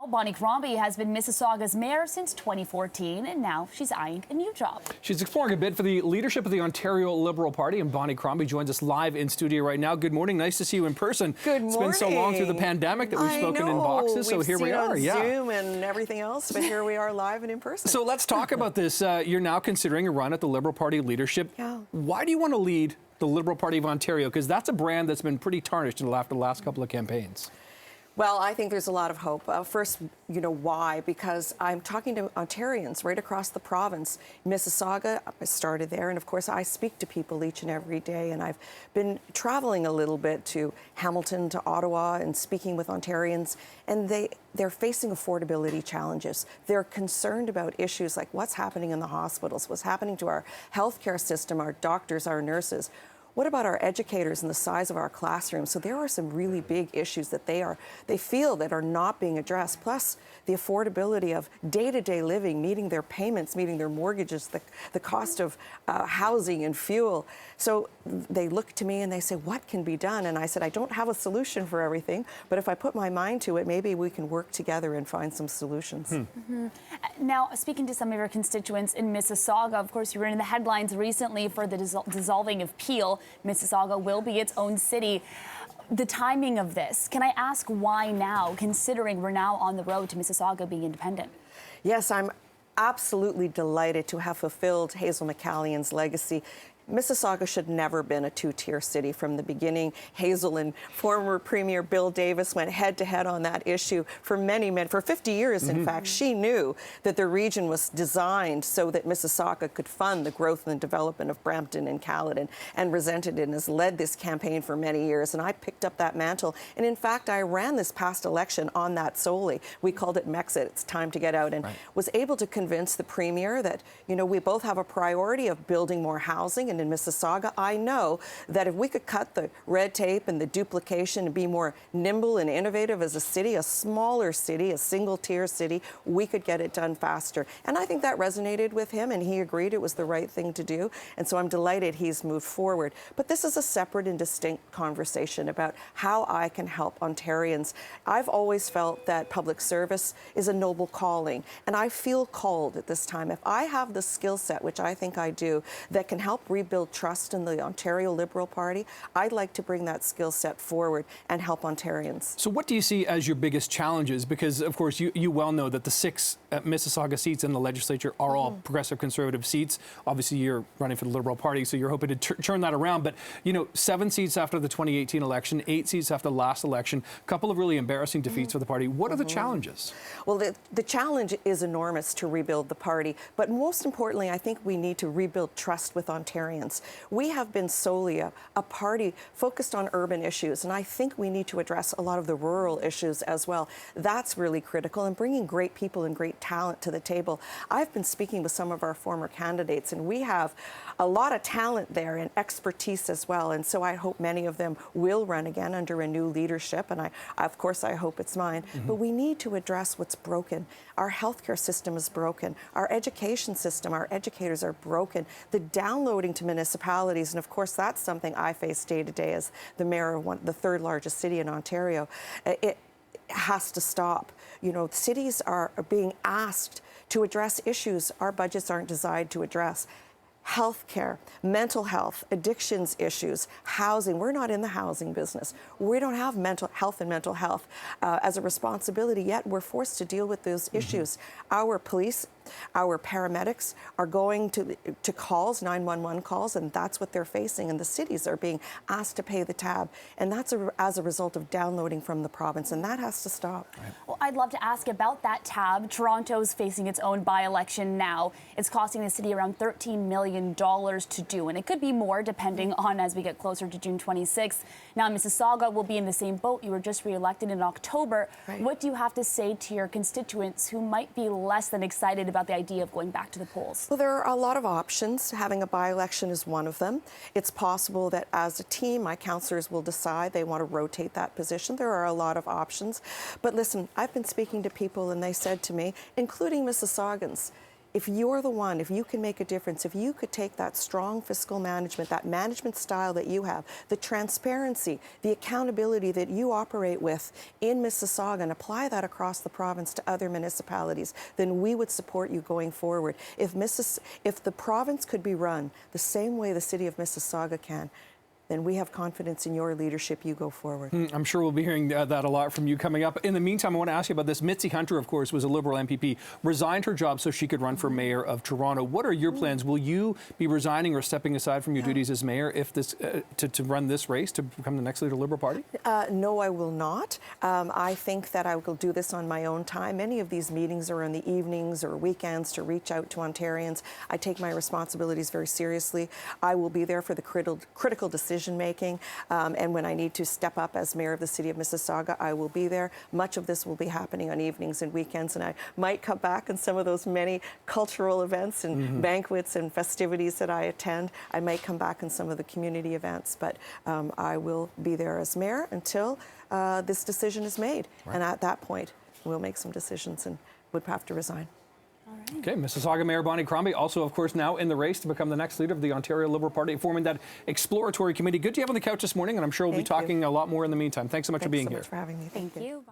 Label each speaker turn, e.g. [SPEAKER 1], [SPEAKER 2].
[SPEAKER 1] Bonnie Crombie has been Mississauga's mayor since 2014, and now she's eyeing a new job.
[SPEAKER 2] She's exploring a bid for the leadership of the Ontario Liberal Party, and Bonnie Crombie joins us live in studio right now. Good morning. Nice to see you in person.
[SPEAKER 3] Good morning.
[SPEAKER 2] It's been so long through the pandemic that we've spoken in boxes, so here we are.
[SPEAKER 3] On Zoom and everything else, but here we are live and in person.
[SPEAKER 2] So let's talk about this. You're now considering a run at the Liberal Party leadership.
[SPEAKER 3] Yeah.
[SPEAKER 2] Why do you want to lead the Liberal Party of Ontario? Because that's a brand that's been pretty tarnished after the last couple of campaigns.
[SPEAKER 3] Well, I think there's a lot of hope. First, why? Because I'm talking to Ontarians right across the province. Mississauga, I started there, and of course I speak to people each and every day, and I've been traveling a little bit to Hamilton, to Ottawa, and speaking with Ontarians, and they're facing affordability challenges. They're concerned about issues like what's happening in the hospitals, what's happening to our healthcare system, our doctors, our nurses. What about our educators and the size of our classrooms? So there are some really big issues that they feel that are not being addressed. Plus the affordability of day-to-day living, meeting their payments, meeting their mortgages, the cost of housing and fuel. So they look to me and they say, what can be done? And I said, I don't have a solution for everything, but if I put my mind to it, maybe we can work together and find some solutions.
[SPEAKER 1] Now, speaking to some of your constituents in Mississauga, of course, you were in the headlines recently for the dissolving of Peel. Mississauga will be its own city. The timing of this, can I ask why now, considering we're now on the road to Mississauga being independent?
[SPEAKER 3] Yes, I'm absolutely delighted to have fulfilled Hazel McCallion's legacy. Mississauga should never have been a two-tier city from the beginning. Hazel and former Premier Bill Davis went head-to-head on that issue for for 50 years, in fact. She knew that the region was designed so that Mississauga could fund the growth and development of Brampton and Caledon, and resented it and has led this campaign for many years. And I picked up that mantle. And in fact, I ran this past election on that solely. We called it Mexit, it's time to get out, and was able to convince the Premier that, we both have a priority of building more housing. And in Mississauga, I know that if we could cut the red tape and the duplication and be more nimble and innovative as a city, a smaller city, a single-tier city, we could get it done faster. And I think that resonated with him, and he agreed it was the right thing to do. And so I'm delighted he's moved forward. But this is a separate and distinct conversation about how I can help Ontarians. I've always felt that public service is a noble calling, and I feel called at this time. If I have the skill set, which I think I do, that can help rebuild trust in the Ontario Liberal Party, I'd like to bring that skill set forward and help Ontarians.
[SPEAKER 2] So what do you see as your biggest challenges? Because, of course, you well know that the 6 Mississauga seats in the legislature are all progressive conservative seats. Obviously, you're running for the Liberal Party, so you're hoping to turn that around. But, 7 seats after the 2018 election, 8 seats after the last election, a couple of really embarrassing defeats for the party. What are the challenges?
[SPEAKER 3] Well, the challenge is enormous to rebuild the party. But most importantly, I think we need to rebuild trust with Ontarians. We have been solely a party focused on urban issues, and I think we need to address a lot of the rural issues as well. That's really critical, and bringing great people and great talent to the table. I've been speaking with some of our former candidates, and we have a lot of talent there and expertise as well, and so I hope many of them will run again under a new leadership, and of course I hope it's mine. But we need to address what's broken. Our healthcare system is broken. Our education system, our educators are broken. The downloading to municipalities, and of course that's something I face day to day as the mayor of the third largest city in Ontario. It has to stop. Cities are being asked to address issues our budgets aren't designed to address. Healthcare, mental health, addictions issues, housing. We're not in the housing business. We don't have mental health as a responsibility, yet we're forced to deal with those issues. Our police, our paramedics are going to calls, 911 calls, and that's what they're facing. And the cities are being asked to pay the tab. And that's as a result of downloading from the province, and that has to stop.
[SPEAKER 1] Well, I'd love to ask about that tab. Toronto's facing its own by-election now. It's costing the city around $13 million to do, and it could be more depending on as we get closer to June 26th. Now, Mississauga will be in the same boat. You were just re-elected in October. What do you have to say to your constituents who might be less than excited about the idea of going back to the polls?
[SPEAKER 3] Well, there are a lot of options. Having a by-election is one of them. It's possible that as a team, my councillors will decide they want to rotate that position. There are a lot of options. But listen, I've been speaking to people and they said to me, including Mississaugans, if you're the one, if you can make a difference, if you could take that strong fiscal management, that management style that you have, the transparency, the accountability that you operate with in Mississauga and apply that across the province to other municipalities, then we would support you going forward. If the province could be run the same way the city of Mississauga can, then we have confidence in your leadership. You go forward.
[SPEAKER 2] I'm sure we'll be hearing that a lot from you coming up. In the meantime, I want to ask you about this. Mitzi Hunter, of course, was a Liberal MPP, resigned her job so she could run for mayor of Toronto. What are your plans? Will you be resigning or stepping aside from your duties as mayor if this to run this race to become the next leader of the Liberal Party?
[SPEAKER 3] No, I will not. I think that I will do this on my own time. Many of these meetings are in the evenings or weekends to reach out to Ontarians. I take my responsibilities very seriously. I will be there for the critical decision making, and when I need to step up as mayor of the city of Mississauga, I will be there. Much of this will be happening on evenings and weekends, and I might come back on some of those many cultural events and banquets and festivities that I attend. I might come back on some of the community events, but I will be there as mayor until this decision is made. Right. And at that point, we'll make some decisions and would have to resign.
[SPEAKER 2] Okay, Mississauga Mayor Bonnie Crombie, also, of course, now in the race to become the next leader of the Ontario Liberal Party, forming that exploratory committee. Good to have on the couch this morning, and I'm sure we'll be talking a lot more in the meantime. Thanks so much for being here.
[SPEAKER 3] Thanks so much for having me.
[SPEAKER 1] Thank you.